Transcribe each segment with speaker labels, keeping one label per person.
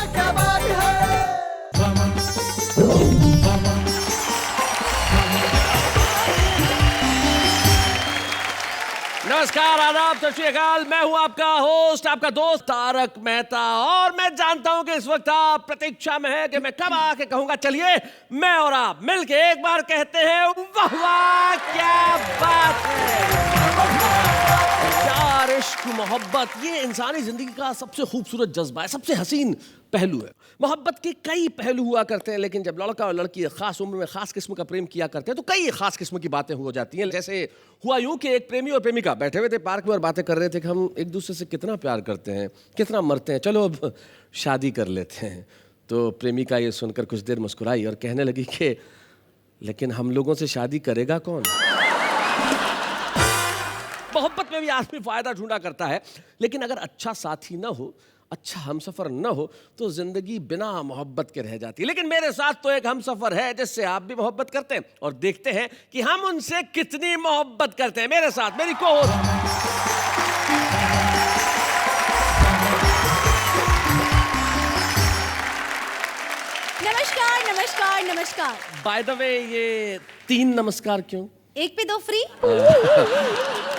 Speaker 1: क्या बात है।
Speaker 2: नमस्कार, आदाब, सत श्री अकाल। मैं हूं आपका होस्ट, आपका दोस्त तारक मेहता, और मैं जानता हूं कि इस वक्त आप प्रतीक्षा में है कि मैं कब आके कहूंगा चलिए मैं और आप मिलके एक बार कहते हैं वाह वाह क्या बात है। प्यार, इश्क, मोहब्बत, ये इंसानी जिंदगी का सबसे खूबसूरत जज्बा है, सबसे हसीन पहलू है। मोहब्बत के कई पहलू हुआ करते हैं, लेकिन जब लड़का और लड़की एक खास उम्र में खास किस्म का प्रेम किया करते हैं तो कई खास किस्म की बातें हो जाती हैं। जैसे हुआ यूं कि एक प्रेमी और प्रेमिका बैठे हुए थे पार्क में और बातें कर रहे थे कि हम एक दूसरे से कितना प्यार करते हैं, कितना मरते हैं, चलो अब शादी कर लेते हैं। तो प्रेमिका ये सुनकर कुछ देर मुस्कुराई और कहने लगी कि लेकिन हम लोगों से शादी करेगा कौन। मोहब्बत में भी आदमी फायदा ढूंढा करता है, लेकिन अगर अच्छा साथी ना हो, अच्छा हमसफर न हो तो जिंदगी बिना मोहब्बत के रह जाती है। लेकिन मेरे साथ तो एक हमसफर है जिससे आप भी मोहब्बत करते हैं, और देखते हैं कि हम उनसे कितनी मोहब्बत करते हैं। मेरे साथ मेरी को-होस्ट
Speaker 3: नमस्कार नमस्कार नमस्कार।
Speaker 2: बाय द वे, ये 3 नमस्कार क्यों?
Speaker 3: एक पे 2 फ्री।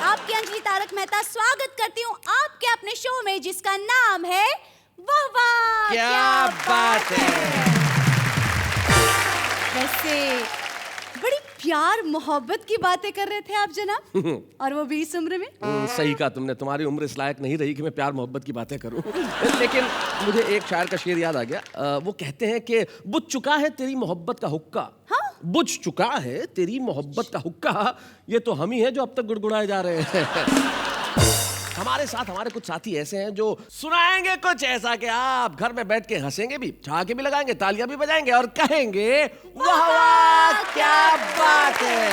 Speaker 3: आपकी अंजलि तारक मेहता स्वागत करती हूँ आपके अपने शो में जिसका नाम है वाह वाह
Speaker 2: क्या बात है।
Speaker 3: वैसे बड़ी प्यार मोहब्बत की बातें कर रहे थे आप जनाब, और वो भी इस उम्र में।
Speaker 2: सही कहा तुमने, तुम्हारी उम्र इस लायक नहीं रही कि मैं प्यार मोहब्बत की बातें करूं। लेकिन मुझे एक शायर का शेर याद आ गया। वो कहते हैं कि बुझ चुका है तेरी मोहब्बत का हुक्का।
Speaker 3: हाँ?
Speaker 2: बुझ चुका है तेरी मोहब्बत का हुक्का, ये तो हम ही हैं जो अब तक गुड़गुड़ाए जा रहे हैं। हमारे साथ हमारे कुछ साथी ऐसे हैं जो सुनाएंगे कुछ ऐसा कि आप घर में बैठ के हंसेंगे भी, ठहाके भी लगाएंगे, तालियां भी बजाएंगे और कहेंगे वाह वाह क्या बात है।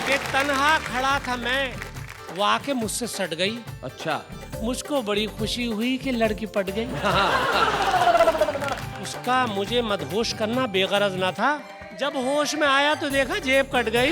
Speaker 4: कि तन्हा खड़ा था मैं, वो आके मुझसे सट गई।
Speaker 2: अच्छा,
Speaker 4: मुझको बड़ी खुशी हुई कि लड़की पट गई। उसका मुझे मदहोश करना बेगरज ना था। जब होश में आया तो देखा जेब कट गई।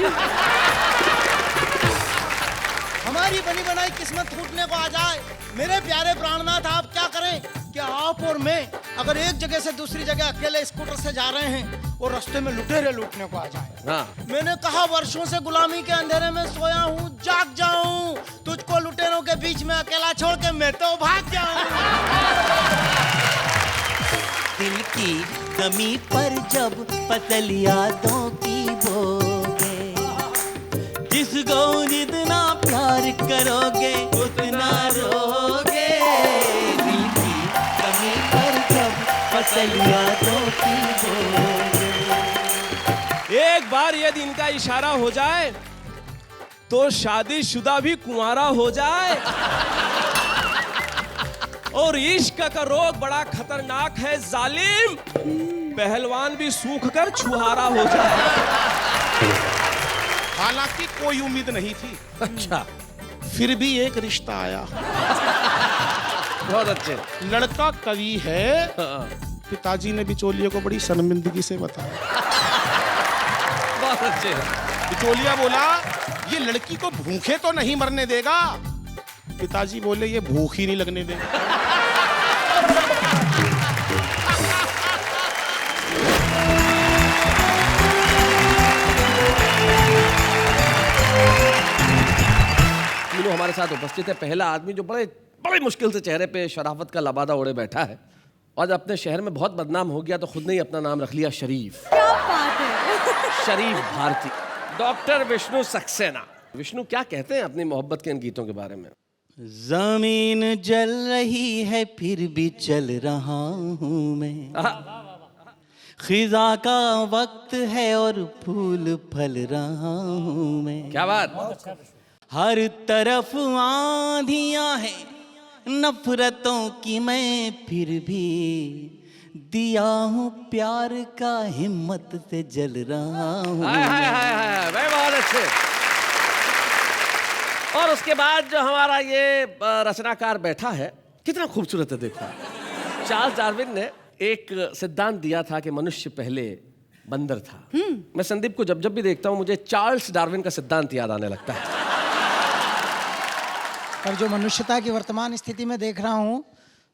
Speaker 1: हमारी बनी बनाई किस्मत टूटने को आ जाए, मेरे प्यारे प्राणनाथ आप क्या करें कि आप और मैं अगर एक जगह से दूसरी जगह अकेले स्कूटर से जा रहे हैं और रास्ते में लुटेरे लूटने को आ जाए।
Speaker 2: हाँ।
Speaker 1: मैंने कहा वर्षों से गुलामी के अंधेरे में सोया हूँ, जाग जाऊं, तुझको लुटेरों के बीच में अकेला छोड़ के मैं तो भाग जाऊं।
Speaker 5: दिल की कमी पर जब पतल यादों की बोगे, जिसको जितना प्यार करोगे उतना रोगे। दिल की कमी पर जब पतल यादों की बोगे।
Speaker 6: एक बार यदि इनका इशारा हो जाए तो शादीशुदा भी कुंवारा हो जाए। और इश्क का रोग बड़ा खतरनाक है जालिम, पहलवान भी सूख कर छुहारा हो जाए।
Speaker 4: हालांकि कोई उम्मीद नहीं थी,
Speaker 2: अच्छा,
Speaker 4: फिर भी एक रिश्ता आया।
Speaker 2: बहुत अच्छे।
Speaker 4: लड़का कवि है, पिताजी ने बिचौलिए को बड़ी शर्मिंदगी से बताया।
Speaker 2: बहुत अच्छे।
Speaker 4: बिचौलिया बोला ये लड़की को भूखे तो नहीं मरने देगा। पिताजी बोले ये भूख ही नहीं लगने देगा।
Speaker 2: तीनों हमारे साथ उपस्थित है। पहला आदमी जो बड़े बड़ी मुश्किल से चेहरे पे शराफत का लबादा ओढ़े बैठा है और अपने शहर में बहुत बदनाम हो गया तो खुद ने ही अपना नाम रख लिया शरीफ।
Speaker 3: क्या बात है।
Speaker 2: शरीफ भारती, डॉक्टर विष्णु सक्सेना। विष्णु, क्या कहते हैं अपनी मोहब्बत के इन गीतों के बारे में?
Speaker 5: जमीन जल रही है फिर भी चल रहा हूँ मैं। खिजा का वक्त है और फूल फल रहा हूँ मैं।
Speaker 2: क्या बात।
Speaker 5: हर तरफ आंधियां हैं नफरतों की, मैं फिर भी दिया हूँ प्यार का, हिम्मत से जल रहा हूँ।
Speaker 2: हाय हाय हाय हाय, भाई बहुत अच्छे। और उसके बाद जो हमारा ये रचनाकार बैठा है, कितना खूबसूरत है देखो। चार्ल्स डार्विन ने एक सिद्धांत दिया था कि मनुष्य पहले बंदर था। मैं संदीप को जब जब भी देखता हूँ मुझे चार्ल्स डार्विन का सिद्धांत याद आने लगता है।
Speaker 7: पर जो मनुष्यता की वर्तमान स्थिति में देख रहा हूँ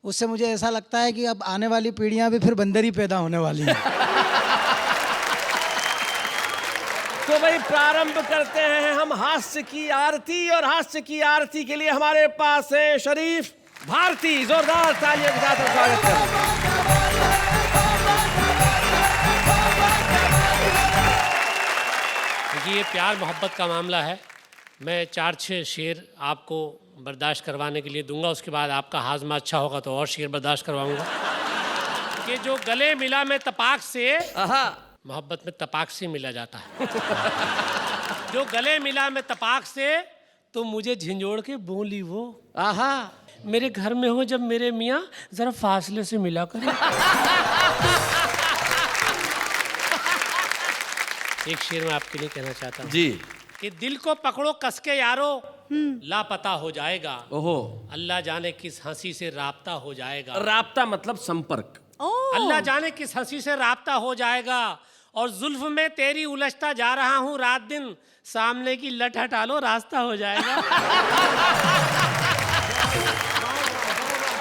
Speaker 1: उससे मुझे ऐसा लगता है कि अब आने वाली पीढ़ियां भी फिर बंदर ही पैदा होने वाली हैं।
Speaker 2: तो भाई प्रारंभ करते हैं हम हास्य की आरती, और हास्य की आरती के लिए हमारे पास है शरीफ भारती। जोरदार तालियों के साथ स्वागत करें।
Speaker 7: ये प्यार मोहब्बत का मामला है। मैं 4-6 शेर आपको बर्दाश्त करवाने के लिए दूंगा, उसके बाद आपका हाजमा अच्छा होगा तो और शेर बर्दाश्त करवाऊंगा। कि जो गले मिला में तपाक से, मोहब्बत में तपाक से मिला जाता है। जो गले मिला में तपाक से, तो मुझे झिंझोड़ के बोली वो,
Speaker 2: आहा,
Speaker 7: मेरे घर में हो जब मेरे मियाँ जरा फासले से मिला करें। एक शेर मैं आपके लिए कहना चाहता हूँ
Speaker 2: जी।
Speaker 7: कि दिल को पकड़ो कसके यारो, लापता हो जाएगा।
Speaker 2: ओहो।
Speaker 7: अल्लाह जाने किस हंसी से राब्ता हो जाएगा।
Speaker 2: राब्ता मतलब संपर्क।
Speaker 7: अल्लाह जाने किस हंसी से राब्ता हो जाएगा। और जुल्फ में तेरी उलझता जा रहा हूँ रात दिन, सामने की लट हटा लो रास्ता हो जाएगा।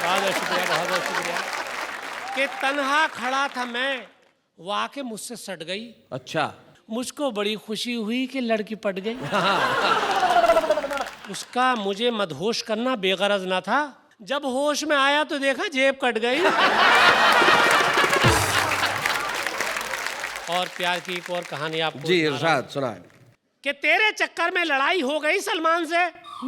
Speaker 7: बहुत शुक्रिया, बहुत बहुत शुक्रिया। कि तन्हा खड़ा था मैं, वो आके मुझसे सट गई।
Speaker 2: अच्छा।
Speaker 7: मुझको बड़ी खुशी हुई कि लड़की पट गई। उसका मुझे मदहोश करना बेगरज ना था। जब होश में आया तो देखा जेब कट गई। और प्यार की एक और कहानी आपको
Speaker 2: जी इरशाद सुनाए।
Speaker 7: कि तेरे चक्कर में लड़ाई हो गई सलमान से।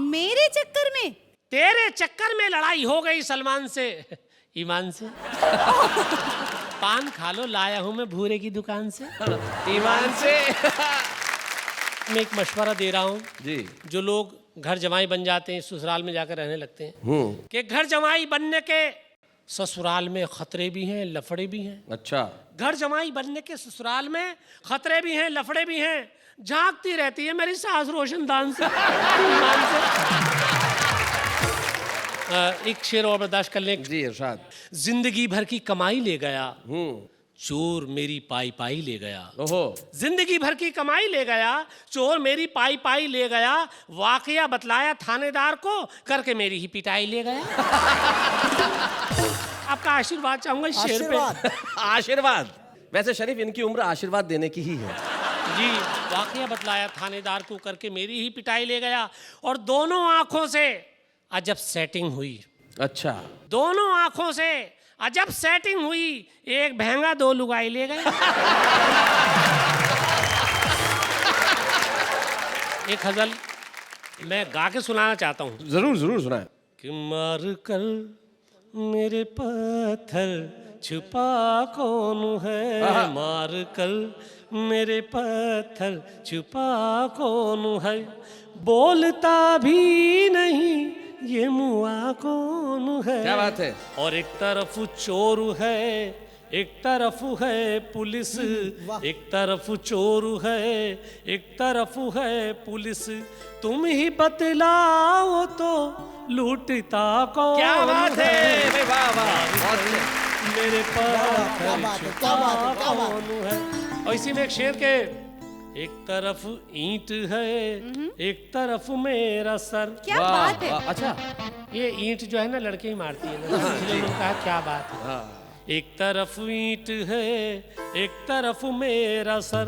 Speaker 3: मेरे चक्कर में?
Speaker 7: तेरे चक्कर में लड़ाई हो गई सलमान से, ईमान से। पान खा लो, लाया हूं मैं भूरे की दुकान से।
Speaker 2: ईमान से।
Speaker 7: मैं एक मशवरा दे रहा हूँ
Speaker 2: जी।
Speaker 7: जो लोग घर जमाई बन जाते हैं, ससुराल में जाकर रहने लगते हैं, कि घर जमाई बनने के ससुराल में खतरे भी हैं, लफड़े भी हैं।
Speaker 2: अच्छा।
Speaker 7: घर जमाई बनने के ससुराल में खतरे भी हैं, लफड़े भी हैं। झांकती रहती है मेरी सास रोशनदान से, ईमान से। एक शेर और बर्दाश्त कर लें।
Speaker 2: जी इरशाद।
Speaker 7: जिंदगी भर की कमाई ले गया, चोर मेरी पाई पाई ले गया।
Speaker 2: ओहो।
Speaker 7: जिंदगी भर की कमाई ले गया, चोर मेरी पाई पाई ले गया। वाकया बतलाया थानेदार को, करके मेरी ही पिटाई ले गया। आपका आशीर्वाद चाहूंगा इस शेर पे।
Speaker 2: आशीर्वाद। वैसे शरीफ इनकी उम्र आशीर्वाद देने की ही है।
Speaker 7: जी। वाकया बतलाया थानेदार को, करके मेरी ही पिटाई ले गया। और दोनों आंखों से अजब सेटिंग हुई।
Speaker 2: अच्छा।
Speaker 7: दोनों आंखों से अजब सेटिंग हुई, एक भैंगा 2 लुगाई ले गए। एक गजल मैं गा के सुनाना चाहता हूँ।
Speaker 2: जरूर जरूर सुनाए।
Speaker 7: कि मार कर मेरे पत्थर छुपा कौन है, मार कर मेरे पत्थर छुपा कौन है, बोलता भी नहीं ये मुआ कौन है।
Speaker 2: क्या बात है।
Speaker 7: और एक तरफ चोर है, एक तरफ है पुलिस, एक तरफ चोर है, एक तरफ है पुलिस। तुम ही बतलाओ तो लूटता कौन।
Speaker 2: क्या बात है। वाह वाह।
Speaker 7: मेरे पास छुपा कौन है। और इसी में एक शेर के, एक तरफ ईंट है, एक तरफ मेरा सर।
Speaker 3: क्या बात है।
Speaker 2: अच्छा।
Speaker 7: ये ईंट जो है ना लड़के ही मारती है ना, इसलिए उन्होंने कहा क्या बात है। एक तरफ ईंट है, एक तरफ मेरा सर,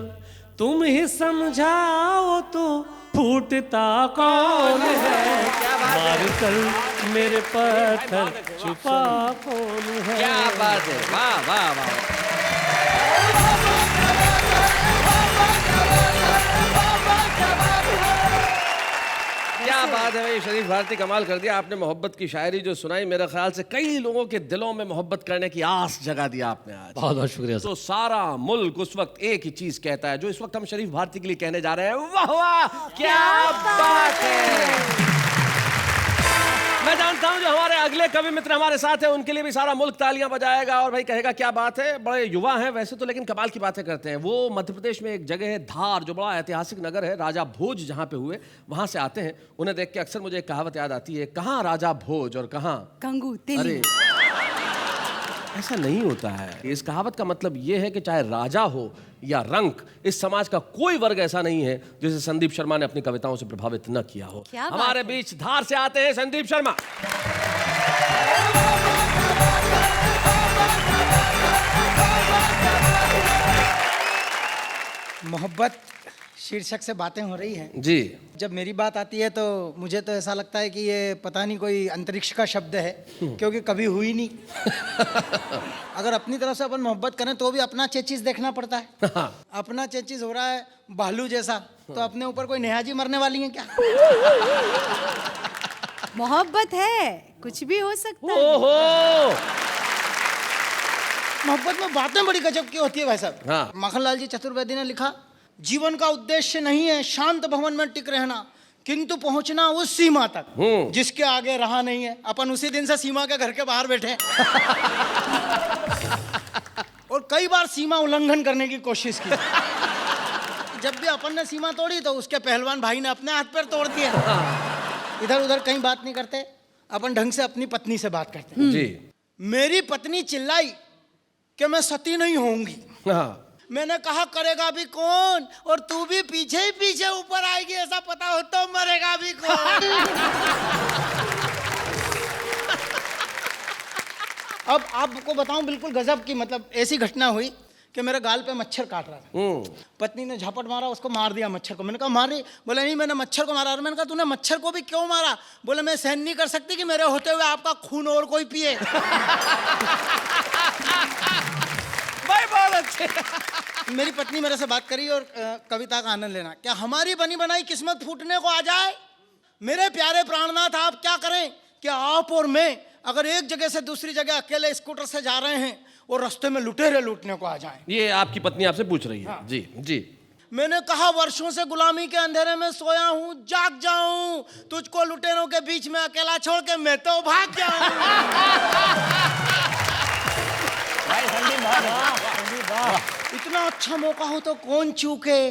Speaker 7: तुम ही समझाओ तो फूटता कौन है। मार कर मेरे पत्थर छुपा कौन है।
Speaker 2: क्या बात है। वाह वाह वाह। क्या बात है भाई, शरीफ भारती कमाल कर दिया आपने। मोहब्बत की शायरी जो सुनाई, मेरे ख्याल से कई लोगों के दिलों में मोहब्बत करने की आस जगा दिया आपने आज।
Speaker 7: बहुत बहुत शुक्रिया।
Speaker 2: तो सारा मुल्क उस वक्त एक ही चीज कहता है जो इस वक्त हम शरीफ भारती के लिए कहने जा रहे हैं, वाह वाह क्या बात है। मैं जानता हूं जो हमारे अगले कवि मित्र हमारे साथ हैं, उनके लिए भी सारा मुल्क तालियां बजाएगा और भाई कहेगा क्या बात है। बड़े युवा हैं वैसे तो, लेकिन कमाल की बातें करते हैं। वो मध्य प्रदेश में एक जगह है धार, जो बड़ा ऐतिहासिक नगर है, राजा भोज जहां पे हुए, वहां से आते हैं। उन्हें देख के अक्सर मुझे एक कहावत याद आती है, कहाँ राजा भोज और कहाँ
Speaker 3: कंगू तिली।
Speaker 2: अरे ऐसा नहीं होता है। इस कहावत का मतलब यह है कि चाहे राजा हो या रंक, इस समाज का कोई वर्ग ऐसा नहीं है जिसे संदीप शर्मा ने अपनी कविताओं से प्रभावित न किया हो।
Speaker 3: क्या बात
Speaker 2: हमारे
Speaker 3: है?
Speaker 2: बीच धार से आते हैं संदीप शर्मा।
Speaker 1: मोहब्बत शीर्षक से बातें हो रही हैं।
Speaker 2: जी।
Speaker 1: जब मेरी बात आती है तो मुझे तो ऐसा लगता है कि ये पता नहीं कोई अंतरिक्ष का शब्द है, क्योंकि कभी हुई नहीं। अगर अपनी तरफ से अपन मोहब्बत करें तो भी अपना चेचिस देखना पड़ता है। अपना चेचिस हो रहा है भालू जैसा, तो अपने ऊपर कोई नेहाजी मरने वाली है क्या?
Speaker 3: मोहब्बत है, कुछ भी हो सकता है।
Speaker 2: ओहो।
Speaker 1: मोहब्बत में बातें बड़ी गजब की होती है भाई साहब।
Speaker 2: हाँ।
Speaker 1: माखनलाल जी चतुर्वेदी ने लिखा, जीवन का उद्देश्य नहीं है शांत भवन में टिक रहना, किंतु पहुंचना उस सीमा तक जिसके आगे रहा नहीं है। अपन उसी दिन से सीमा के घर के बाहर बैठे हैं। और कई बार सीमा उल्लंघन करने की कोशिश की। जब भी अपन ने सीमा तोड़ी तो उसके पहलवान भाई ने अपने हाथ पैर तोड़ दिए। इधर उधर कहीं बात नहीं करते, अपन ढंग से अपनी पत्नी से बात करते हैं।
Speaker 2: जी।
Speaker 1: मेरी पत्नी चिल्लाई कि मैं सती नहीं होऊंगी।
Speaker 2: हाँ।
Speaker 1: मैंने कहा करेगा भी कौन, और तू भी पीछे ही पीछे ऊपर आएगी, ऐसा पता हो तो मरेगा भी कौन। अब आपको बताऊं बिल्कुल गजब की, मतलब ऐसी घटना हुई कि मेरे गाल पे मच्छर काट रहा था। पत्नी ने झपट मारा, उसको मार दिया मच्छर को। मैंने कहा मारी? बोले नहीं, मैंने मच्छर को मारा। और मैंने कहा तूने मच्छर को भी क्यों मारा? बोले मैं सहन नहीं कर सकती कि मेरे होते हुए आपका खून और कोई पिए।
Speaker 2: भाई बहुत अच्छे।
Speaker 1: मेरी पत्नी मेरे से बात करी और कविता का आनंद लेना। क्या हमारी बनी बनाई किस्मत फूटने को आ जाए? मेरे प्यारे प्राणनाथ आप क्या करें कि आप और मैं अगर एक जगह से दूसरी जगह अकेले स्कूटर से जा रहे हैं और रास्ते में लुटेरे लूटने को आ जाएं।
Speaker 2: ये आपकी पत्नी आपसे पूछ रही है। हाँ। जी जी।
Speaker 1: मैंने कहा वर्षों से गुलामी के अंधेरे में सोया हूं, जाग जाऊं, तुझको लुटेरों के बीच में अकेला छोड़ के मैं तो भाग जाऊं। इतना अच्छा मौका हो तो कौन चूके,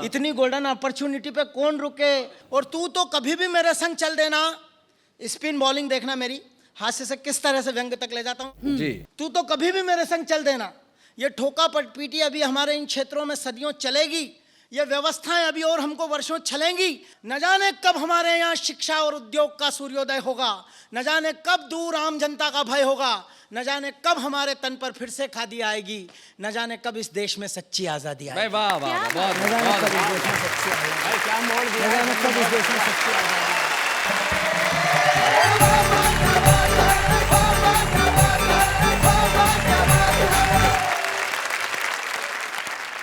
Speaker 1: इतनी गोल्डन अपॉर्चुनिटी पे कौन रुके। और तू तो कभी भी मेरे संग चल देना। स्पिन बॉलिंग देखना मेरी, हास्य से किस तरह से व्यंग तक ले जाता हूँ।
Speaker 2: जी।
Speaker 1: तू तो कभी भी मेरे संग चल देना। ये ठोका पीटी अभी हमारे इन क्षेत्रों में सदियों चलेगी, ये व्यवस्थाएं अभी और हमको वर्षों चलेंगी। न जाने कब हमारे यहाँ शिक्षा और उद्योग का सूर्योदय होगा, न जाने कब दूर आम जनता का भय होगा, न जाने कब हमारे तन पर फिर से खादी आएगी, न जाने कब इस देश में सच्ची आजादी आएगी।
Speaker 2: वाह वाह वाह, बहुत
Speaker 1: न जाने कब इस देश में सच्ची आजादी, क्या मोड़ दिया, न जाने कब इस देश में सच्ची आजादी।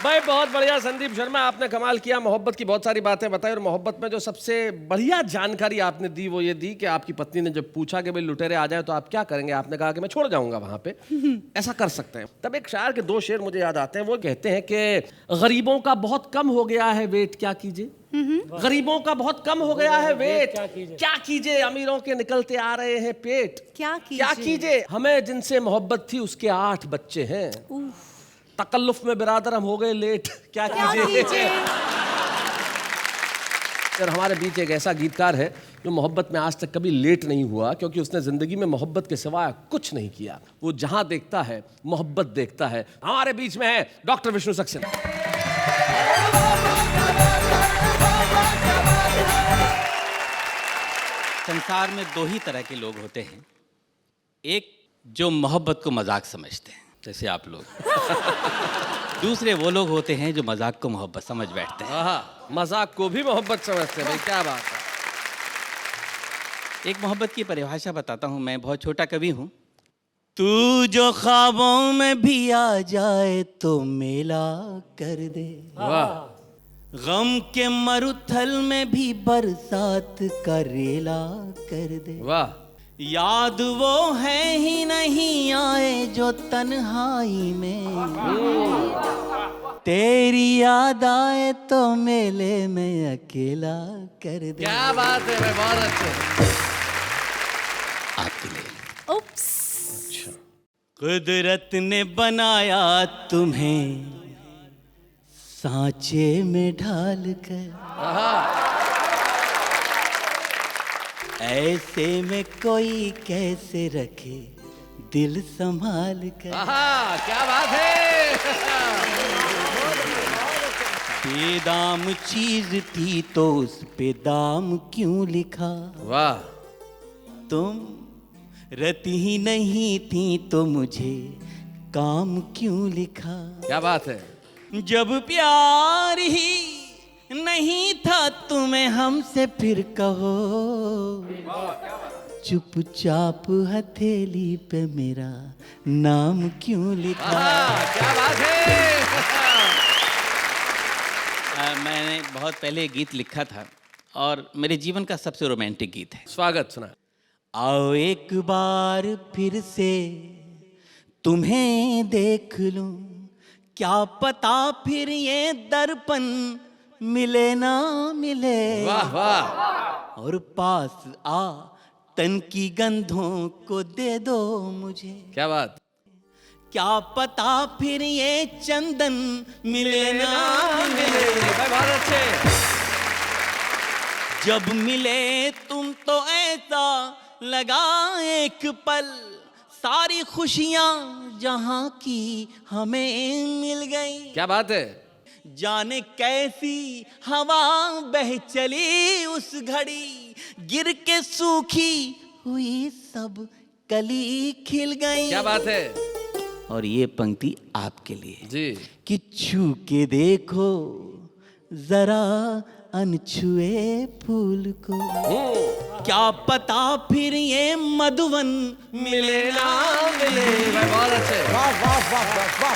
Speaker 2: भाई बहुत बढ़िया संदीप शर्मा, आपने कमाल किया। मोहब्बत की बहुत सारी बातें बताई और मोहब्बत में जो सबसे बढ़िया जानकारी आपने दी वो ये दी कि आपकी पत्नी ने जब पूछा कि भाई लुटेरे आ जाए तो आप क्या करेंगे, आपने कहा कि मैं छोड़ जाऊंगा वहां पे। ऐसा कर सकते हैं। तब एक शायर के दो शेर मुझे याद आते हैं। वो कहते हैं कि गरीबों का बहुत कम हो गया है वेट, क्या कीजिए। गरीबों का बहुत कम हो गया है वेट, क्या कीजिए। अमीरों के निकलते आ रहे हैं पेट, क्या कीजिए। हमें जिनसे मोहब्बत थी उसके 8 बच्चे हैं। तकल्लुफ में बिरादर हम हो गए लेट, क्या कीजिए। और हमारे बीच एक ऐसा गीतकार है जो मोहब्बत में आज तक कभी लेट नहीं हुआ, क्योंकि उसने जिंदगी में मोहब्बत के सिवाय कुछ नहीं किया। वो जहां देखता है मोहब्बत देखता है। हमारे बीच में है डॉक्टर विष्णु सक्सेना।
Speaker 5: संसार में 2 ही तरह के लोग होते हैं। एक जो मोहब्बत को मजाक समझते हैं, जैसे आप लोग। दूसरे वो लोग होते हैं जो मजाक को मोहब्बत समझ बैठते हैं।
Speaker 2: मजाक को भी मोहब्बत समझते हैं। भाई क्या बात है।
Speaker 5: एक मोहब्बत की परिभाषा बताता हूँ। मैं बहुत छोटा कवि हूँ। तू जो ख्वाबों में भी आ जाए तो मेला कर दे, गम के मरुथल में भी बरसात का रेला कर दे।
Speaker 2: वाह।
Speaker 5: याद वो है ही नहीं आए जो तन्हाई में, तेरी याद आए तो मेले में अकेला कर दे।
Speaker 2: क्या बात है भाई, बहुत अच्छे।
Speaker 5: आपके लिए।
Speaker 3: उप्स।
Speaker 5: कुदरत ने बनाया तुम्हें सांचे में ढाल कर, ऐसे में कोई कैसे रखे दिल संभाल कर।
Speaker 2: क्या बात है।
Speaker 5: बेदाम चीज थी तो उस पे दाम क्यों लिखा।
Speaker 2: वाह।
Speaker 5: तुम रती ही नहीं थी तो मुझे काम क्यों लिखा।
Speaker 2: क्या बात है।
Speaker 5: जब प्यार ही नहीं था तुम्हें हमसे फिर कहो, चुपचाप हथेली पे मेरा नाम क्यों लिखा।
Speaker 2: क्या बात है।
Speaker 5: मैंने बहुत पहले गीत लिखा था और मेरे जीवन का सबसे रोमांटिक गीत है।
Speaker 2: स्वागत सुना।
Speaker 5: आओ एक बार फिर से तुम्हें देख लूं, क्या पता फिर ये दर्पण मिले ना मिले।
Speaker 2: वाह वाह।
Speaker 5: और पास आ तन की गंधों को दे दो मुझे,
Speaker 2: क्या बात।
Speaker 5: क्या पता फिर ये चंदन मिले ना मिले।
Speaker 2: बहुत अच्छे।
Speaker 5: जब मिले तुम तो ऐसा लगा एक पल, सारी खुशियां जहां की हमें मिल गई।
Speaker 2: क्या बात है।
Speaker 5: जाने कैसी हवा बह चली उस घड़ी, गिर के सूखी हुई सब कली खिल गई।
Speaker 2: क्या बात है।
Speaker 5: और ये पंक्ति आपके लिए
Speaker 2: जी।
Speaker 5: कि छू के देखो जरा अनछुए फूल को, क्या पता फिर ये मधुवन मिले ना मिले।
Speaker 2: बहुत अच्छे।
Speaker 1: वाह वाह वाह वाह वाह।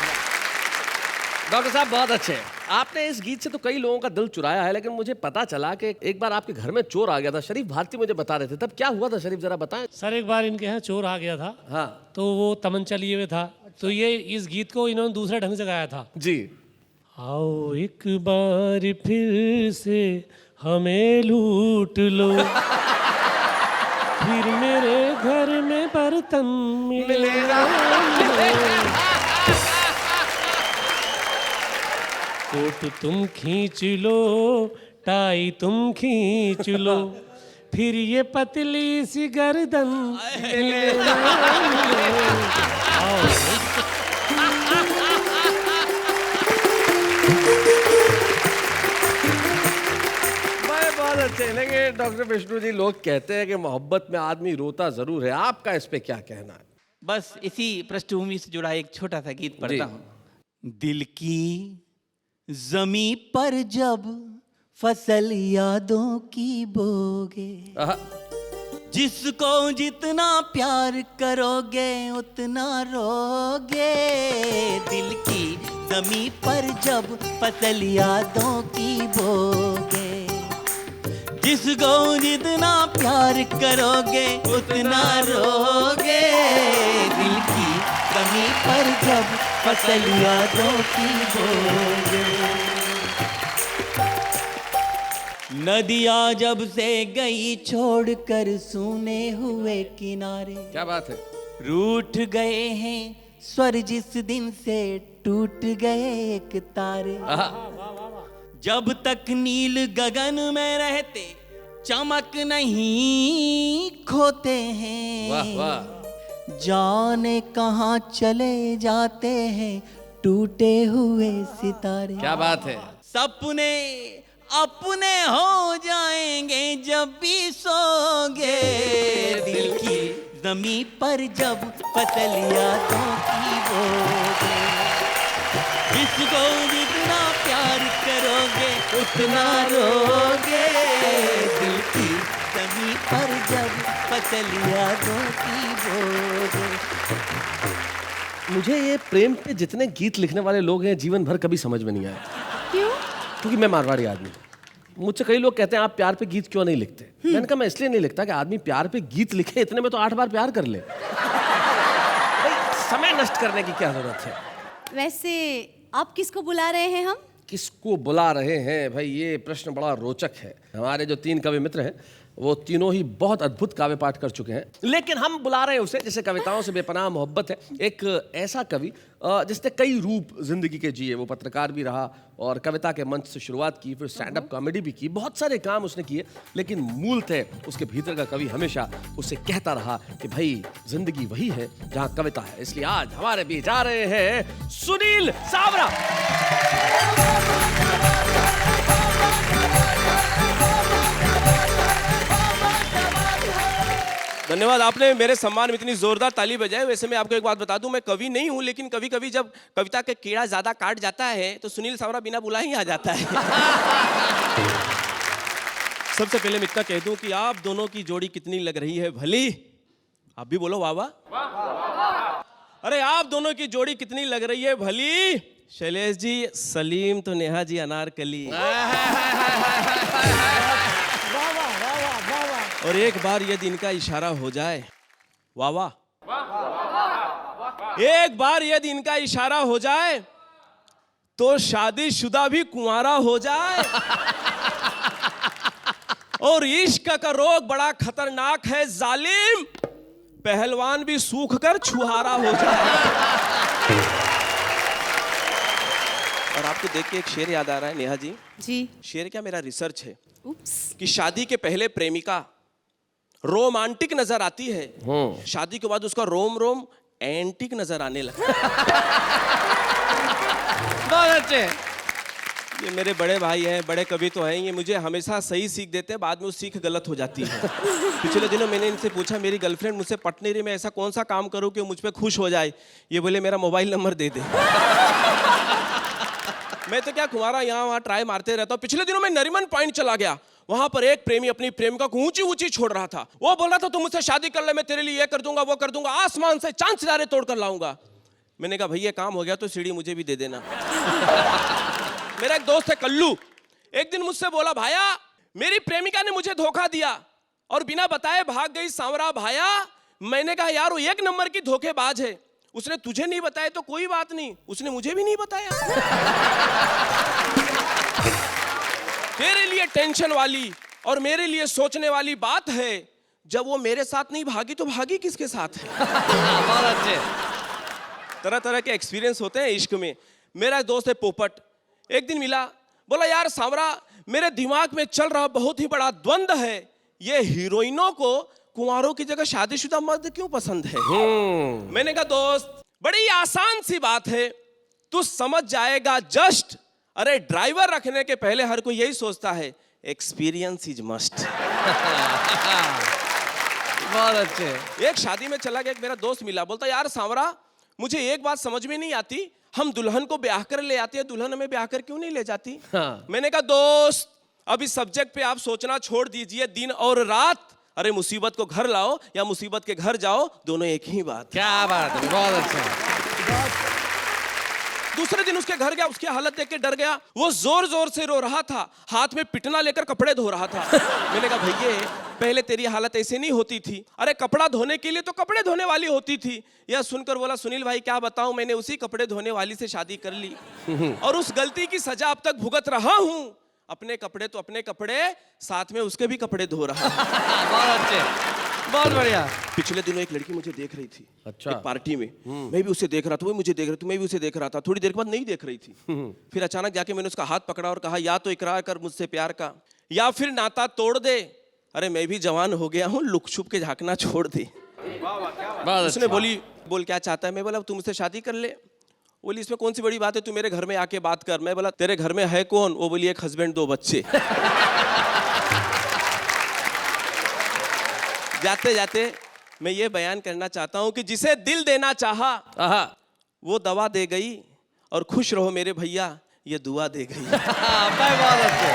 Speaker 2: डॉक्टर साहब बहुत अच्छे। आपने इस गीत से तो कई लोगों का दिल चुराया है, लेकिन मुझे पता चला कि एक बार आपके घर में चोर आ गया था। शरीफ भारती मुझे बता रहे थे, तब क्या हुआ था शरीफ, जरा बताएं।
Speaker 7: सर एक बार इनके यहाँ चोर आ गया था।
Speaker 2: हाँ
Speaker 7: तो वो तमंचा लिए हुए था, तो ये इस गीत को इन्होंने दूसरे ढंग से गाया था।
Speaker 2: जी।
Speaker 7: आओ एक बार फिर से हमें लूट लो, फिर मेरे घर में बर्तन मिलेगा। कोट तुम खींच लो, टाई तुम खींच लो, फिर ये पतली सी गर्दन मिलेगा। आओ
Speaker 2: बहुत अच्छे। लेकिन डॉक्टर विष्णु जी, लोग कहते हैं कि मोहब्बत में आदमी रोता जरूर है, आपका इस पे क्या कहना है।
Speaker 5: बस इसी पृष्ठभूमि से जुड़ा एक छोटा सा गीत पढ़ता हूँ। दिल की जमी पर जब फसल यादों की बोगे, जिसको जितना प्यार करोगे उतना रोगे। दिल की जमी पर जब फसल यादों की बोगे, जिसको जितना प्यार करोगे उतना रोगे। दिल की जमी पर जब फसल यादों की बोगे। नदियाँ जब से गई छोड़कर सूने हुए किनारे,
Speaker 2: क्या बात है।
Speaker 5: रूठ गए हैं स्वर जिस दिन से टूट गए एक तारे। जब तक नील गगन में रहते चमक नहीं खोते हैं।
Speaker 2: वाह वाह।
Speaker 5: जाने कहाँ चले जाते हैं टूटे हुए सितारे।
Speaker 2: क्या बात है।
Speaker 5: सपने अपने हो जाएंगे जब भी सोगे। दिल की जमी पर जब फसल यादों की बोगे, जिसको जितना प्यार करोगे उतना रोगे। दिल की जमी पर जब फसल यादों की बोगे।
Speaker 2: मुझे ये प्रेम पे जितने गीत लिखने वाले लोग हैं जीवन भर कभी समझ में नहीं आया।
Speaker 3: क्यों?
Speaker 2: क्योंकि मैं मारवाड़ी आदमी हूं। मुझसे कई लोग कहते हैं आप प्यार पे गीत क्यों नहीं लिखते। मैंने कहा मैं इसलिए नहीं लिखता कि आदमी प्यार पे गीत लिखे, इतने में तो 8 बार प्यार कर ले। भाई, समय नष्ट करने की क्या जरूरत है।
Speaker 3: वैसे आप किसको बुला रहे हैं? हम
Speaker 2: किसको बुला रहे हैं भाई, ये प्रश्न बड़ा रोचक है। हमारे जो 3 कवि मित्र हैं वो तीनों ही बहुत अद्भुत काव्य पाठ कर चुके हैं, लेकिन हम बुला रहे हैं उसे जिसे कविताओं से बेपनाह मोहब्बत है। एक ऐसा कवि जिसने कई रूप जिंदगी के जिए। वो पत्रकार भी रहा और कविता के मंच से शुरुआत की, फिर स्टैंड अप कॉमेडी भी की, बहुत सारे काम उसने किए, लेकिन मूलतः उसके भीतर का कवि हमेशा उससे कहता रहा कि भाई जिंदगी वही है जहां कविता है। इसलिए आज हमारे बीच आ रहे हैं सुनील सावरा।
Speaker 6: धन्यवाद, आपने मेरे सम्मान में इतनी जोरदार ताली बजाई। वैसे मैं आपको एक बात बता दूं, मैं कवि नहीं हूं, लेकिन कभी कभी जब कविता के कीड़ा ज्यादा काट जाता है तो सुनील सावरा बिना बुलाए ही आ जाता है। सबसे पहले मैं इतना कह दूं कि आप दोनों की जोड़ी कितनी लग रही है भली। आप भी बोलो वाह वाह। अरे आप दोनों की जोड़ी कितनी लग रही है भली। शैलेश जी सलीम तो नेहा जी अनारकली। और एक बार यदि इनका इशारा हो जाए, वाह वाह, एक बार यदि इनका इशारा हो जाए तो शादीशुदा भी कुंवारा हो जाए। और इश्क का रोग बड़ा खतरनाक है जालिम, पहलवान भी सूख कर छुहारा हो जाए। और आपको देख के एक शेर याद आ रहा है नेहा जी।
Speaker 3: जी।
Speaker 6: शेर क्या, मेरा रिसर्च है
Speaker 3: उप्स।
Speaker 6: कि शादी के पहले प्रेमिका रोमांटिक नजर आती है, शादी के बाद उसका रोम रोम एंटिक नजर आने लगता है।
Speaker 2: बहुत अच्छे।
Speaker 6: ये मेरे बड़े भाई हैं, बड़े कवि तो हैं, ये मुझे हमेशा सही सीख देते हैं, बाद में वो सीख गलत हो जाती है। पिछले दिनों मैंने इनसे पूछा, मेरी गर्लफ्रेंड मुझसे पट नहीं रही, मैं ऐसा कौन सा काम करूं कि वो मुझ पे खुश हो जाए। ये बोले मेरा मोबाइल नंबर दे दे। मैं तो क्या कुंवारा यहाँ वहाँ ट्राई मारते रहता हूँ। पिछले दिनों मैं नरीमन पॉइंट चला गया, वहां पर एक प्रेमी अपनी प्रेमिका को ऊंची ऊंची छोड़ रहा था। वो बोल रहा था तुम मुझसे शादी कर ले, मैं तेरे लिए ये कर दूंगा वो कर दूंगा, आसमान से चांद सितारे तोड़ कर लाऊंगा। मैंने कहा भैया काम हो गया तो सीढ़ी मुझे भी दे देना। मेरा एक दोस्त है कल्लू, एक दिन मुझसे बोला भाया मेरी प्रेमिका ने मुझे धोखा दिया और बिना बताए भाग गई सांवरा भाया। मैंने कहा यार वो एक नंबर की धोखेबाज है, उसने तुझे नहीं बताया तो कोई बात नहीं, उसने मुझे भी नहीं बताया। तेरे लिए टेंशन वाली और मेरे लिए सोचने वाली बात है, जब वो मेरे साथ नहीं भागी तो भागी किसके साथ है।
Speaker 2: बहुत अच्छे।
Speaker 6: तरह तरह के एक्सपीरियंस होते हैं इश्क में। मेरा दोस्त है पोपट, एक दिन मिला, बोला यार सांवरा मेरे दिमाग में चल रहा बहुत ही बड़ा द्वंद है, ये हीरोइनों को कुंवारों की जगह शादीशुदा मर्द क्यों पसंद है। मैंने कहा दोस्त बड़ी आसान सी बात है, तू समझ जाएगा जस्ट। अरे ड्राइवर रखने के पहले हर कोई यही सोचता है एक्सपीरियंस इज मस्ट।
Speaker 2: बहुत अच्छे।
Speaker 6: एक शादी में चला गया, एक मेरा दोस्त मिला, बोलता यार सांवरा मुझे एक बात समझ में नहीं आती, हम दुल्हन को ब्याह कर ले आते हैं, दुल्हन हमें ब्याह कर क्यों नहीं ले जाती।
Speaker 2: हाँ।
Speaker 6: मैंने कहा दोस्त अब इस सब्जेक्ट पे आप सोचना छोड़ दीजिए दिन और रात। अरे मुसीबत को घर लाओ या मुसीबत के घर जाओ, दोनों एक ही बात।
Speaker 2: क्या बात है, बहुत अच्छा।
Speaker 6: दूसरे दिन उसके घर गया, उसकी हालत देख के डर गया, वो जोर जोर से रो रहा था, हाथ में पिटना लेकर कपड़े धो रहा था। मैंने कहा भैया पहले तेरी हालत ऐसे नहीं होती थी, अरे कपड़ा धोने के लिए तो कपड़े धोने वाली होती थी। यह सुनकर बोला सुनील भाई क्या बताऊं, मैंने उसी कपड़े धोने वाली से शादी कर ली और उस गलती की सजा अब तक भुगत रहा हूं। अपने कपड़े तो अपने कपड़े, साथ में उसके भी कपड़े धो रहा।
Speaker 2: बहुत अच्छे, बहुत बढ़िया।
Speaker 6: पिछले दिनों एक लड़की मुझे देख रही थी,
Speaker 2: अच्छा।
Speaker 6: एक पार्टी में, मैं भी उसे देख रहा था, वो मुझे देख रही थी, मैं भी उसे देख रहा था। थोड़ी देर के बाद नहीं देख रही थी, फिर अचानक जाके मैंने उसका हाथ पकड़ा और कहा या तो इकरार कर मुझसे प्यार का या फिर नाता तोड़ दे। अरे मैं भी जवान हो गया हूँ, लुक छुप के झांकना छोड़ दे। उसने बोली बोल क्या चाहता है। मैं बोला तू मुझसे शादी कर ले। बोली इसमें कौन सी बड़ी बात है, तू मेरे घर में आके बात कर। मैं बोला तेरे घर में है कौन। वो बोली एक हस्बैंड 2 बच्चे। जाते जाते मैं ये बयान करना चाहता हूं कि जिसे दिल देना चाहा वो दवा दे गई और खुश रहो मेरे भैया ये दुआ दे गई।
Speaker 2: बहुत अच्छे।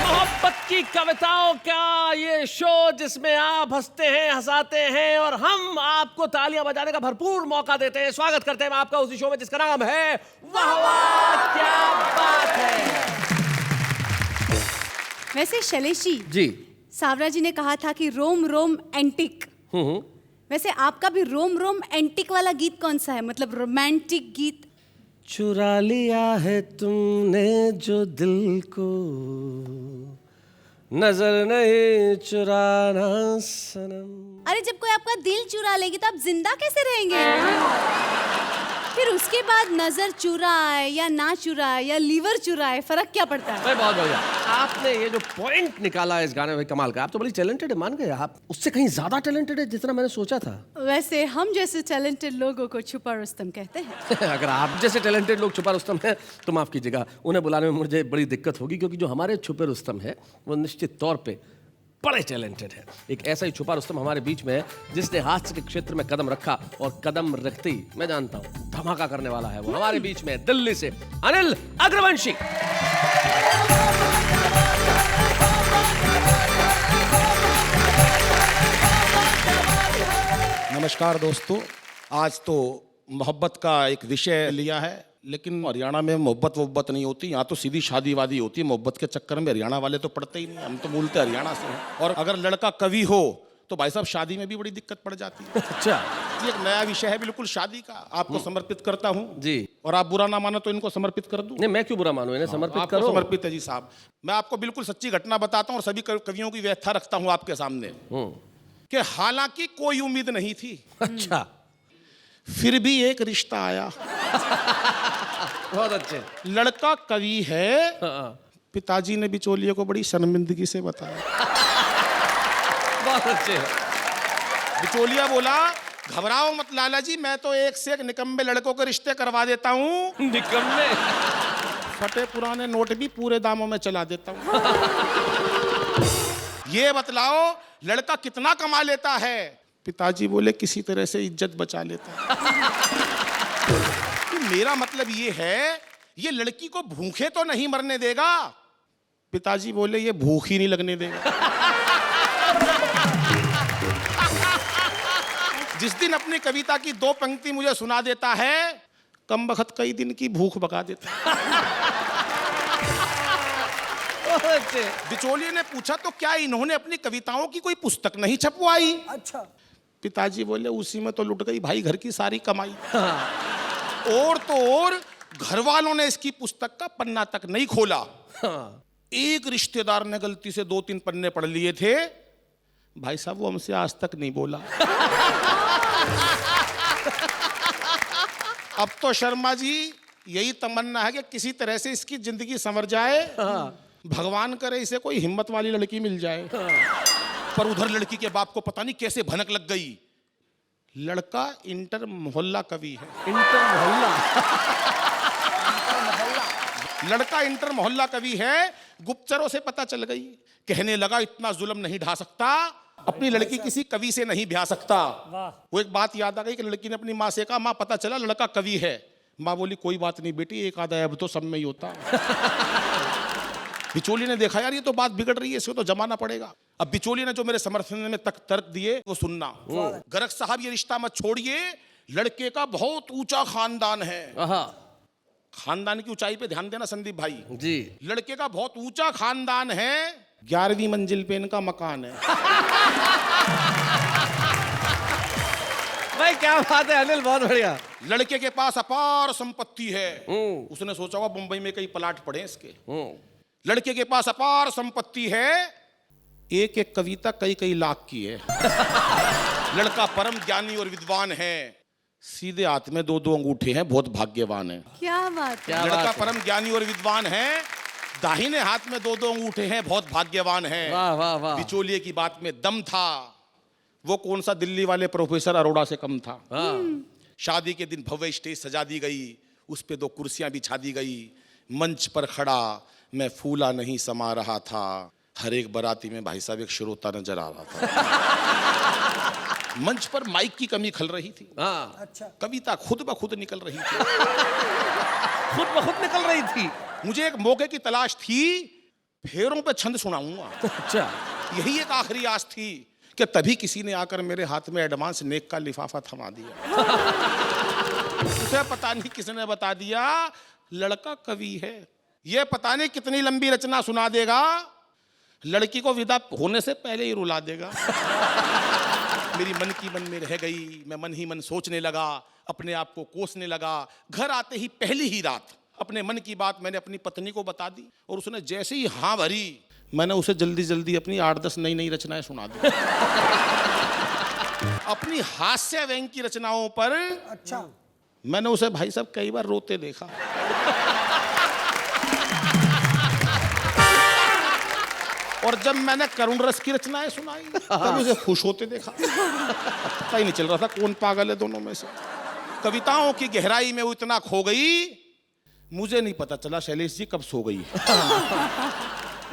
Speaker 2: मोहब्बत की कविताओं का ये शो जिसमें आप हंसते हैं, हंसाते हैं और हम आपको तालियां बजाने का भरपूर मौका देते हैं। स्वागत करते हैं आपका उसी शो में जिसका नाम है वाह वाह क्या बात है।
Speaker 3: वैसे शैलेश
Speaker 2: जी,
Speaker 3: सावरा जी ने कहा था कि रोम रोम एंटिक। वैसे आपका भी रोम रोम एंटिक वाला गीत कौन सा है, मतलब रोमांटिक गीत?
Speaker 2: चुरा लिया है तुमने जो दिल को, नजर नहीं चुराना सनम।
Speaker 3: अरे जब कोई आपका दिल चुरा लेगी तो आप जिंदा कैसे रहेंगे? फिर उसके बाद नजर चुराए या ना चुराए या लीवर चुराए, फर्क क्या पड़ता है?
Speaker 2: भाई बहुत बढ़िया, आपने ये जो पॉइंट निकाला है इस गाने में, कमाल का। आप तो बड़ी टैलेंटेड है, मान गए आप। उससे कहीं ज्यादा टैलेंटेड है जितना मैंने सोचा था।
Speaker 3: वैसे हम जैसे टैलेंटेड लोगों को छुपा रुस्तम कहते हैं।
Speaker 2: अगर आप जैसे टैलेंटेड लोग छुपा रुस्तम है तो माफ कीजिएगा, उन्हें बुलाने में मुझे बड़ी दिक्कत होगी, क्योंकि जो हमारे छुपे रुस्तम है वो निश्चित तौर पे बड़े टैलेंटेड है। एक ऐसा ही छुपा रुस्तम हमारे बीच में है जिसने हास्य के क्षेत्र में कदम रखा और कदम रखते ही मैं जानता हूं धमाका करने वाला है। वो हमारे बीच में दिल्ली से अनिल अग्रवंशी।
Speaker 4: नमस्कार दोस्तों, आज तो मोहब्बत का एक विषय लिया है, लेकिन हरियाणा में मोहब्बत नहीं होती। यहाँ तो सीधी शादी वादी होती है। मोहब्बत के चक्कर में हरियाणा वाले तो पड़ते ही नहीं, हम तो मूलतः हरियाणा से हैं। और अगर लड़का कवि हो तो भाई साहब शादी में भी बड़ी दिक्कत पड़ जाती है।
Speaker 2: अच्छा
Speaker 4: ये एक नया विषय है बिल्कुल शादी का, आपको समर्पित करता हूँ
Speaker 2: जी।
Speaker 4: और आप बुरा ना मानो तो इनको समर्पित कर दूं।
Speaker 2: नहीं, मैं क्यों बुरा मानूं, इन्हें समर्पित
Speaker 4: आपको
Speaker 2: करो।
Speaker 4: समर्पित है जी साहब। मैं आपको बिल्कुल सच्ची घटना बताता हूँ और सभी कवियों की व्यथा रखता हूँ आपके सामने कि हालांकि कोई उम्मीद नहीं थी,
Speaker 2: अच्छा,
Speaker 4: फिर भी एक रिश्ता आया।
Speaker 2: बहुत अच्छे।
Speaker 4: लड़का कवि है,
Speaker 2: हाँ,
Speaker 4: पिताजी ने बिचौलिए को बड़ी शर्मिंदगी से बताया।
Speaker 2: बहुत अच्छे।
Speaker 4: बिचौलिया बोला, घबराओ मत लाला जी, मैं तो एक से एक निकम्मे लड़कों के रिश्ते करवा देता हूँ।
Speaker 2: निकम्मे।
Speaker 4: फटे पुराने नोट भी पूरे दामों में चला देता हूँ। ये बतलाओ लड़का कितना कमा लेता है? पिताजी बोले किसी तरह से इज्जत बचा लेता है। तो मेरा मतलब ये है, ये लड़की को भूखे तो नहीं मरने देगा? पिताजी बोले ये भूख ही नहीं लगने देगा। जिस दिन अपनी कविता की 2 पंक्ति मुझे सुना देता है, कम बखत कई दिन की भूख भगा देता है। बिचौलिए ने पूछा तो क्या इन्होंने अपनी कविताओं की कोई पुस्तक नहीं छपवाई?
Speaker 1: अच्छा।
Speaker 4: पिताजी बोले उसी में तो लुट गई भाई घर की सारी कमाई। और तो और घर वालों ने इसकी पुस्तक का पन्ना तक नहीं खोला। एक रिश्तेदार ने गलती से 2-3 पन्ने पढ़ लिए थे, भाई साहब वो हमसे आज तक नहीं बोला। अब तो शर्मा जी यही तमन्ना है कि किसी तरह से इसकी जिंदगी संवर जाए। भगवान करे इसे कोई हिम्मत वाली लड़की मिल जाए। पर उधर लड़की के बाप को पता नहीं कैसे भनक लग गई, लड़का इंटर मोहल्ला कवि है।
Speaker 2: इंटर मोहल्ला।
Speaker 4: लड़का इंटर मोहल्ला कवि है। गुप्तचरों से पता चल गई, कहने लगा इतना जुल्म नहीं ढा सकता, अपनी लड़की किसी कवि से नहीं ब्याह सकता। वो एक बात याद आ गई कि लड़की ने अपनी माँ से कहा, माँ पता चला लड़का कवि है। माँ बोली कोई बात नहीं बेटी, एक आधा अब तो सब में ही होता। बिचौली ने देखा यार ये तो बात बिगड़ रही है, इसको तो जमाना पड़ेगा। अब बिचौली ने जो मेरे समर्थन में तर्क दिए वो सुनना। गरग साहब ये रिश्ता मत छोड़िए, लड़के का बहुत ऊंचा खानदान है। खानदान की ऊंचाई पे ध्यान देना संदीप भाई
Speaker 2: जी।
Speaker 4: लड़के का बहुत ऊंचा खानदान है, 11वीं मंजिल पे इनका मकान है।
Speaker 2: भाई क्या बात है अनिल, बहुत बढ़िया।
Speaker 4: लड़के के पास अपार संपत्ति है। उसने सोचा होगा मुंबई में कई प्लाट पड़े इसके। लड़के के पास अपार संपत्ति है, एक एक कविता कई लाख की है। लड़का परम ज्ञानी और विद्वान है, सीधे हाथ में 2-2 अंगूठे हैं, बहुत भाग्यवान है।
Speaker 3: क्या बात है।
Speaker 4: लड़का परम ज्ञानी और विद्वान है, दाहिने हाथ में 2-2 अंगूठे हैं, बहुत भाग्यवान है।
Speaker 2: वाह वाह वाह।
Speaker 4: बिचौलिए की बात में दम था, वो कौन सा दिल्ली वाले प्रोफेसर अरोड़ा से कम था। शादी के दिन भव्य स्टेज सजा दी गई, उस पे 2 कुर्सियां बिछा दी गई। मंच पर खड़ा मैं फूला नहीं समा रहा था, हर एक बाराती में भाई साहब एक श्रोता नजर आ रहा था। मंच पर माइक की कमी खल रही थी।
Speaker 2: अच्छा।
Speaker 4: कविता खुद ब खुद निकल रही थी।
Speaker 2: खुद ब खुद निकल रही थी।
Speaker 4: मुझे एक मौके की तलाश थी, फेरों पे छंद सुनाऊंगा।
Speaker 2: अच्छा।
Speaker 4: यही एक आखिरी आस थी कि तभी किसी ने आकर मेरे हाथ में एडवांस नेक का लिफाफा थमा दिया। उसे पता नहीं किसने बता दिया लड़का कवि है। ये पता नहीं कितनी लंबी रचना सुना देगा, लड़की को विदा होने से पहले ही रुला देगा। मेरी मन की मन में रह गई, मैं मन ही मन सोचने लगा, अपने आप को कोसने लगा। घर आते ही पहली ही रात अपने मन की बात मैंने अपनी पत्नी को बता दी और उसने जैसे ही हाँ भरी, मैंने उसे जल्दी जल्दी अपनी 8-10 नई रचनाएं सुना दी। अपनी हास्य व्यंग की रचनाओं पर मैंने उसे भाई साहब कई बार रोते देखा। और जब मैंने करुण रस की रचनाएं सुनाई तब उसे खुश होते देखा। पता ही नहीं चल रहा था कौन पागल है दोनों में से। कविताओं की गहराई में वो इतना खो गई, मुझे नहीं पता चला शैलेश जी कब सो गई।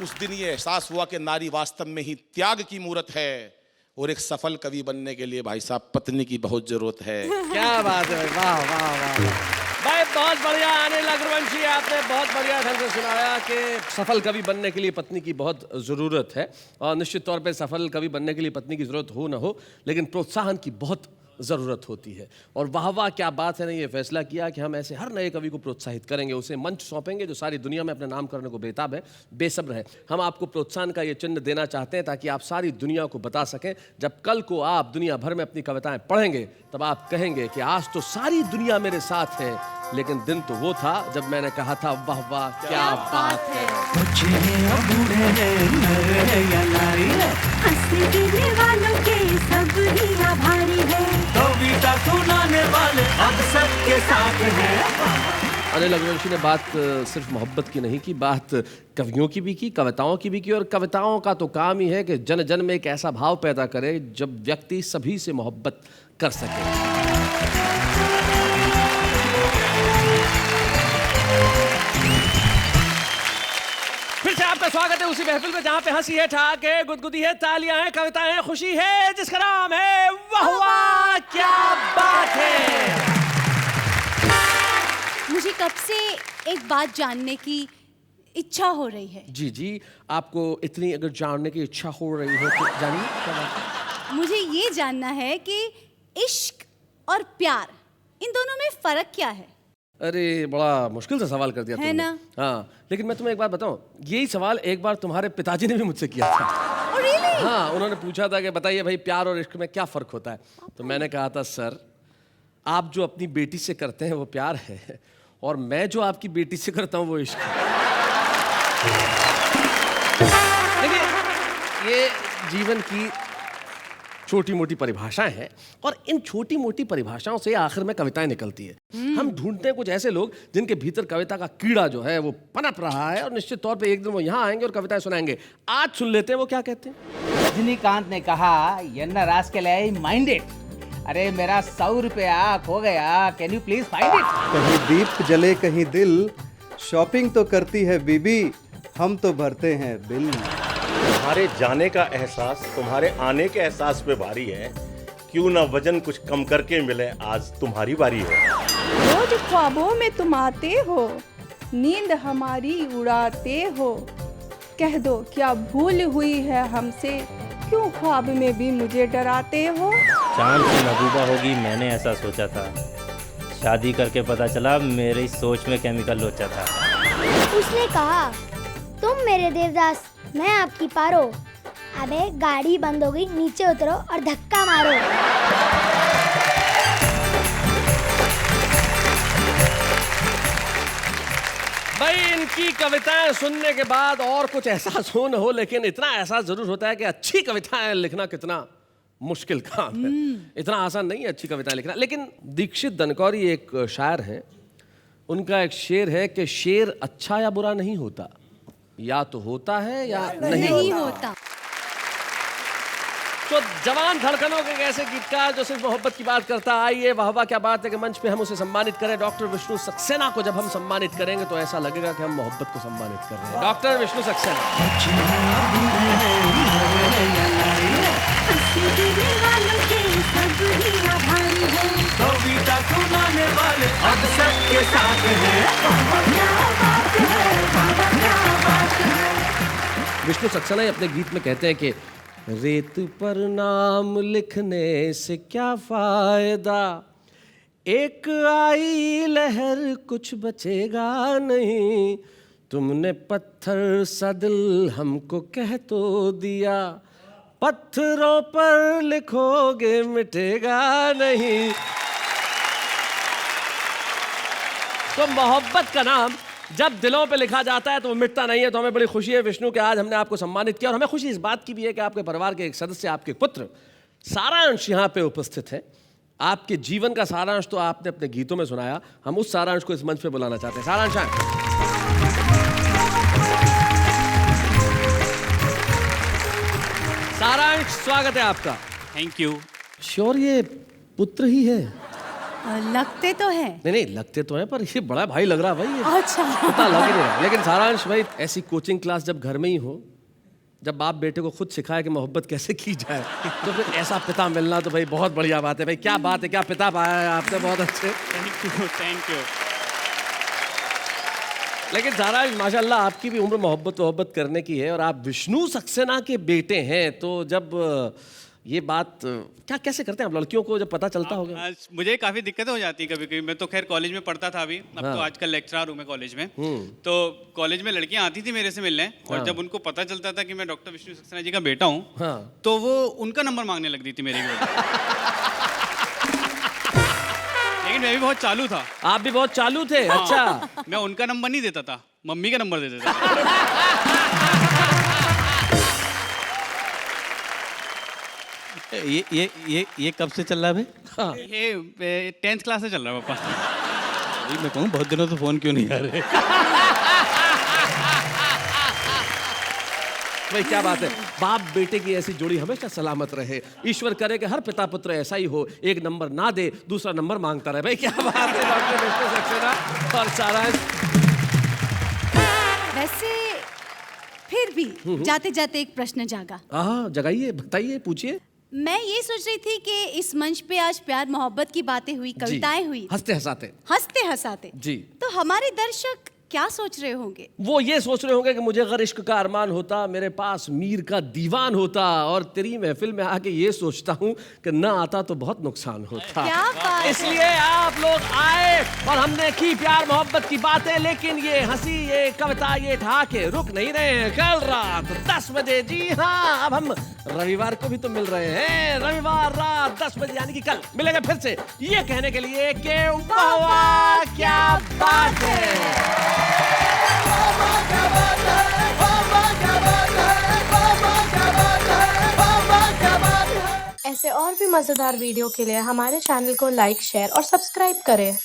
Speaker 4: उस दिन ये एहसास हुआ कि नारी वास्तव में ही त्याग की मूरत है और एक सफल कवि बनने के लिए भाई साहब पत्नी की बहुत जरूरत है।
Speaker 2: क्या बात है, वाह वाह वाह भाई, बहुत बढ़िया। अनिल अग्रवंशी, आपने बहुत बढ़िया ढंग से सुनाया कि सफल कवि बनने के लिए पत्नी की बहुत ज़रूरत है। और निश्चित तौर पे सफल कवि बनने के लिए पत्नी की ज़रूरत हो ना हो, लेकिन प्रोत्साहन की बहुत ज़रूरत होती है। और वाह वाह क्या बात है ना, ये फैसला किया कि हम ऐसे हर नए कवि को प्रोत्साहित करेंगे, उसे मंच सौंपेंगे जो सारी दुनिया में अपने नाम करने को बेताब है, बेसब्र है। हम आपको प्रोत्साहन का ये चिन्ह देना चाहते हैं ताकि आप सारी दुनिया को बता सकें, जब कल को आप दुनिया भर में अपनी कविताएं पढ़ेंगे तब आप कहेंगे कि आज तो सारी दुनिया मेरे साथ है, लेकिन दिन तो वो था जब मैंने कहा था वाह वाह क्या बात है।
Speaker 5: सुनाने वाले अब सबके साथ हैं।
Speaker 2: अनिल अग्रवंशी ने बात सिर्फ मोहब्बत की नहीं की, बात कवियों की भी की, कविताओं की भी की। और कविताओं का तो काम ही है कि जन जन में एक ऐसा भाव पैदा करे जब व्यक्ति सभी से मोहब्बत कर सके। फिर से आपका स्वागत है उसी महफिल में जहां पे हंसी है, ठाक है, गुदगुदी है, तालियां हैं, कविताएं हैं, खुशी है, जिसका नाम है वाह वाह क्या बात है।
Speaker 3: मुझे कब से एक बात जानने की इच्छा हो रही है।
Speaker 2: जी जी, आपको इतनी अगर जानने की इच्छा हो रही है तो जानिए क्या बात है।
Speaker 3: मुझे ये जानना है कि इश्क और प्यार, इन दोनों में फर्क क्या है?
Speaker 2: अरे बड़ा मुश्किल सा सवाल कर दिया
Speaker 3: है
Speaker 2: तुमने।
Speaker 3: ना?
Speaker 2: हाँ, लेकिन मैं तुम्हें एक बात बताऊं, यही सवाल एक बार तुम्हारे पिताजी ने भी मुझसे किया था।
Speaker 3: Oh, really?
Speaker 2: हाँ, उन्होंने पूछा था कि बताइए भाई प्यार और इश्क में क्या फर्क होता है। तो मैंने कहा था सर, आप जो अपनी बेटी से करते हैं वो प्यार है, और मैं जो आपकी बेटी से करता हूँ वो इश्क है। देखिए, ये जीवन की छोटी मोटी परिभाषाएं हैं, और इन छोटी मोटी परिभाषाओं से आखिर में कविताएं निकलती है। हम ढूंढते हैं कुछ ऐसे लोग जिनके भीतर कविता का कीड़ा जो है वो पनप रहा है, और निश्चित तौर पे एक दिन वो यहाँ आएंगे और कविताएं सुनाएंगे। आज सुन लेते हैं वो क्या कहते हैं।
Speaker 5: रजनीकांत ने कहा यन्ना रास के लिए माइंडेड, अरे मेरा 100 रुपया खो गया, can you please find it.
Speaker 8: कहीं दीप जले कहीं दिल, शॉपिंग तो करती है बीबी, हम तो भरते हैं बिल।
Speaker 9: तुम्हारे जाने का एहसास तुम्हारे आने के एहसास पे भारी है, क्यों ना वजन कुछ कम करके मिले, आज तुम्हारी बारी है।
Speaker 10: रोज ख्वाबों में तुम आते हो, नींद हमारी उड़ाते हो, कह दो क्या भूल हुई है हमसे, क्यों ख्वाब में भी मुझे डराते हो।
Speaker 11: चांद से महबूबा होगी मैंने ऐसा सोचा था, शादी करके पता चला मेरी सोच में केमिकल लोचा था।
Speaker 12: उसने कहा तुम मेरे देवदास मैं आपकी पारो, अबे गाड़ी बंद हो गई, नीचे उतरो और धक्का मारो।
Speaker 2: भाई इनकी कविताएं सुनने के बाद और कुछ एहसास हो न हो, लेकिन इतना एहसास जरूर होता है कि अच्छी कविताएं लिखना कितना मुश्किल काम है। इतना आसान नहीं है अच्छी कविताएं लिखना। लेकिन दीक्षित दनकौरी एक शायर हैं, उनका एक शेर है कि शेर अच्छा या बुरा नहीं होता, या तो होता है या नहीं होता। तो जवान धड़कनों के ऐसे गीतकार जो सिर्फ मोहब्बत की बात करता, आइए वाह वाह क्या बात है कि मंच पे हम उसे सम्मानित करें। डॉक्टर विष्णु सक्सेना को जब हम सम्मानित करेंगे तो ऐसा लगेगा कि हम मोहब्बत को सम्मानित कर रहे हैं। डॉक्टर विष्णु सक्सेना। विष्णु सक्सेना अपने गीत में कहते हैं कि रेत पर नाम लिखने से क्या फायदा, एक आई लहर कुछ बचेगा नहीं, तुमने पत्थर सा दिल हमको कह तो दिया, पत्थरों पर लिखोगे मिटेगा नहीं। तो मोहब्बत का नाम जब दिलों पे लिखा जाता है तो वो मिटता नहीं है। तो हमें बड़ी खुशी है विष्णु कि आज हमने आपको सम्मानित किया, और हमें खुशी इस बात की भी है कि आपके परिवार के एक सदस्य, आपके पुत्र सारांश यहाँ पे उपस्थित है, आपके जीवन का सारांश तो आपने अपने गीतों में सुनाया, हम उस सारांश को इस मंच पे बुलाना चाहते हैं। सारांश आए। सारांश, स्वागत है आपका।
Speaker 5: Thank you.
Speaker 2: श्योर ये पुत्र ही है?
Speaker 3: लगते तो है।
Speaker 2: नहीं, लगते तो हैं, पर ये बड़ा भाई लग रहा है भाई।
Speaker 3: अच्छा।
Speaker 2: पता लग ही नहीं रहा। लेकिन सारांश भाई, ऐसी कोचिंग क्लास जब घर में ही हो, जब बाप बेटे को खुद सिखाए कि मोहब्बत कैसे की जाए, तो फिर ऐसा पिता मिलना तो भाई बहुत बढ़िया बात है। भाई क्या बात है, क्या पिता पाया है आपने, बहुत अच्छे।
Speaker 5: Thank you.
Speaker 2: लेकिन सारांश, माशाल्लाह आपकी भी उम्र मोहब्बत करने की है और आप विष्णु सक्सेना के बेटे हैं, तो जब ये बात क्या कैसे करते हैं आप? लड़कियों को जब पता चलता होगा।
Speaker 5: मुझे काफ़ी दिक्कतें हो जाती है कभी कभी। मैं तो खैर कॉलेज में पढ़ता था अभी, अब तो आजकल लेक्चरर हूँ मैं कॉलेज में। तो कॉलेज में लड़कियां आती थी मेरे से मिलने, और जब उनको पता चलता था कि मैं डॉक्टर विष्णु सक्सेना जी का बेटा हूँ, तो वो उनका नंबर मांगने लगती थी मेरे लिए। लेकिन मैं भी बहुत चालू था।
Speaker 2: आप भी बहुत चालू थे? अच्छा।
Speaker 5: मैं उनका नंबर नहीं देता था, मम्मी का नंबर देता था। ये कब से चल रहा है भाई? ये 10th क्लास से चल रहा है पापा। अभी मैं कहूँ बहुत दिनों से फोन क्यों नहीं आ रहे?
Speaker 2: भाई क्या बात है, बाप बेटे की ऐसी जोड़ी हमेशा सलामत रहे। ईश्वर करे कि हर पिता पुत्र ऐसा ही हो, एक नंबर ना दे दूसरा नंबर मांगता रहे। भाई क्या बात है डॉक्टर विष्णु सक्सेना और सारांश।
Speaker 3: वैसे फिर भी जाते जाते एक प्रश्न जागा।
Speaker 2: हाँ, जगाइए, बताइए, पूछिए।
Speaker 3: मैं ये सोच रही थी कि इस मंच पे आज प्यार मोहब्बत की बातें हुई, कविताएं हुई,
Speaker 2: हंसते हंसाते
Speaker 3: जी, तो हमारे दर्शक क्या सोच रहे होंगे?
Speaker 2: वो ये सोच रहे होंगे कि मुझे अगर इश्क का अरमान होता, मेरे पास मीर का दीवान होता, और तेरी महफिल में आके ये सोचता हूँ कि ना आता तो बहुत नुकसान होता।
Speaker 3: क्या बात है।
Speaker 2: इसलिए आप लोग आए और हमने की प्यार मोहब्बत की बातें, लेकिन ये हंसी, ये कविता, ये ठहाके रुक नहीं रहे हैं। कल रात 10 बजे, जी हाँ, अब हम रविवार को भी तो मिल रहे हैं। रविवार रात 10 बजे यानी कि कल मिलेंगे फिर से, ये कहने के लिए कि वाह क्या बात है।
Speaker 13: ऐसे और भी मजेदार वीडियो के लिए हमारे चैनल को लाइक, शेयर और सब्सक्राइब करें।